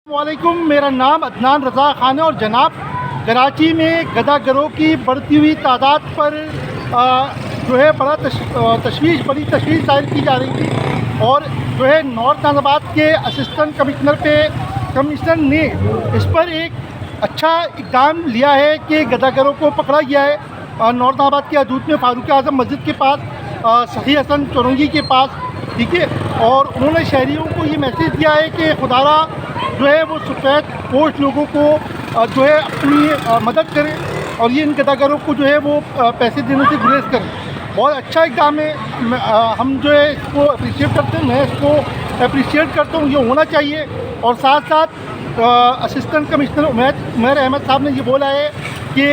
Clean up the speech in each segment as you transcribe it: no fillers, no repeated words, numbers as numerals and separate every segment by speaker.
Speaker 1: وعلیکم، میرا نام عدنان رضا خان ہے اور جناب کراچی میں گدا گروہ کی بڑھتی ہوئی تعداد پر جو ہے بڑی تشویش ظاہر کی جا رہی تھی اور جو ہے نارتھ ناز آباد کے اسسٹنٹ کمشنر نے اس پر ایک اچھا اقدام لیا ہے کہ گدا گروہ کو پکڑا گیا ہے نارتھ ناز آباد کے حدود میں فاروق اعظم مسجد کے پاس سخی حسن چورنگی کے پاس، ٹھیک ہے، اور انہوں نے شہریوں کو یہ میسیج دیا ہے کہ خدا را جو ہے وہ سفید پوش لوگوں کو جو ہے اپنی مدد کریں اور یہ ان گداگروں کو جو ہے وہ پیسے دینے سے گریز کریں۔ بہت اچھا اقدام ہے، ہم جو ہے اس کو اپریشیٹ کرتے ہیں، میں اس کو اپریشیٹ کرتا ہوں، یہ ہونا چاہیے۔ اور ساتھ ساتھ اسسٹنٹ کمشنر عمیر احمد صاحب نے یہ بولا ہے کہ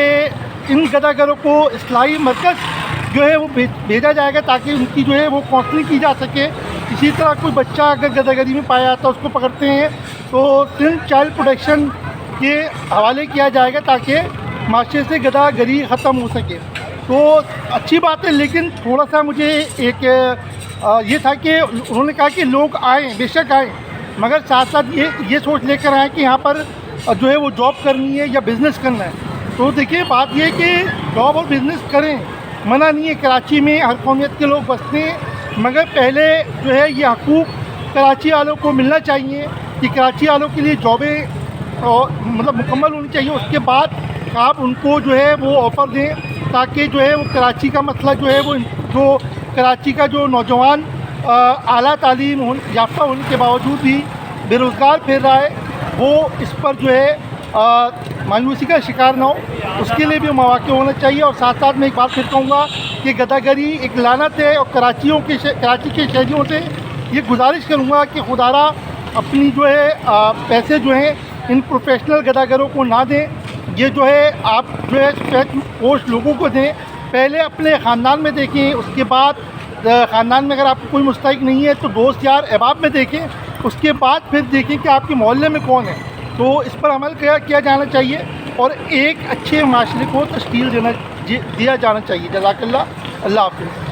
Speaker 1: ان گداگروں کو اصلاحی مرکز جو ہے وہ بھیجا جائے گا تاکہ ان کی جو ہے وہ کاؤنسلنگ کی جا سکے۔ اسی طرح کوئی بچہ اگر گداگری میں پایا جاتا ہے اس کو پکڑتے ہیں تو چائلڈ پروٹیکشن کے حوالے کیا جائے گا تاکہ معاشرے سے گدا گری ختم ہو سکے۔ تو اچھی بات ہے، لیکن تھوڑا سا مجھے ایک یہ تھا کہ انہوں نے کہا کہ لوگ آئیں، بے شک آئیں، مگر ساتھ ساتھ یہ سوچ لے کر آئیں کہ یہاں پر جو ہے وہ جاب کرنی ہے یا بزنس کرنا ہے۔ تو دیکھیے بات یہ ہے کہ جاب اور بزنس کریں، منع نہیں ہے، کراچی میں ہر قومیت کے لوگ بستے ہیں، مگر پہلے جو ہے یہ حقوق کراچی والوں کو ملنا چاہیے کہ کراچی والوں کے لیے جابیں مطلب مکمل ہونی چاہیے۔ اس کے بعد آپ ان کو جو ہے وہ آفر دیں تاکہ جو ہے وہ کراچی کا مسئلہ جو ہے وہ جو کراچی کا جو نوجوان اعلیٰ تعلیم یافتہ ہونے کے باوجود بھی بے روزگار پھر رہا ہے وہ اس پر جو ہے مایوسی کا شکار نہ ہو، اس کے لیے بھی مواقع ہونا چاہیے۔ اور ساتھ ساتھ میں ایک بات پھر کہوں گا کہ گداگری ایک لعنت ہے، اور کراچی کے شہریوں سے یہ گزارش کروں گا کہ خدا را اپنی جو ہے پیسے جو ہیں ان پروفیشنل گداگروں کو نہ دیں، یہ جو ہے آپ جو ہے سفید پوش لوگوں کو دیں۔ پہلے اپنے خاندان میں دیکھیں، اس کے بعد خاندان میں اگر آپ کو کوئی مستحق نہیں ہے تو دوست یار احباب میں دیکھیں، اس کے بعد پھر دیکھیں کہ آپ کے محلے میں کون ہے۔ تو اس پر عمل کیا جانا چاہیے اور ایک اچھے معاشرے کو تشکیل دیا جانا چاہیے۔ جزاک اللہ، اللہ حافظ۔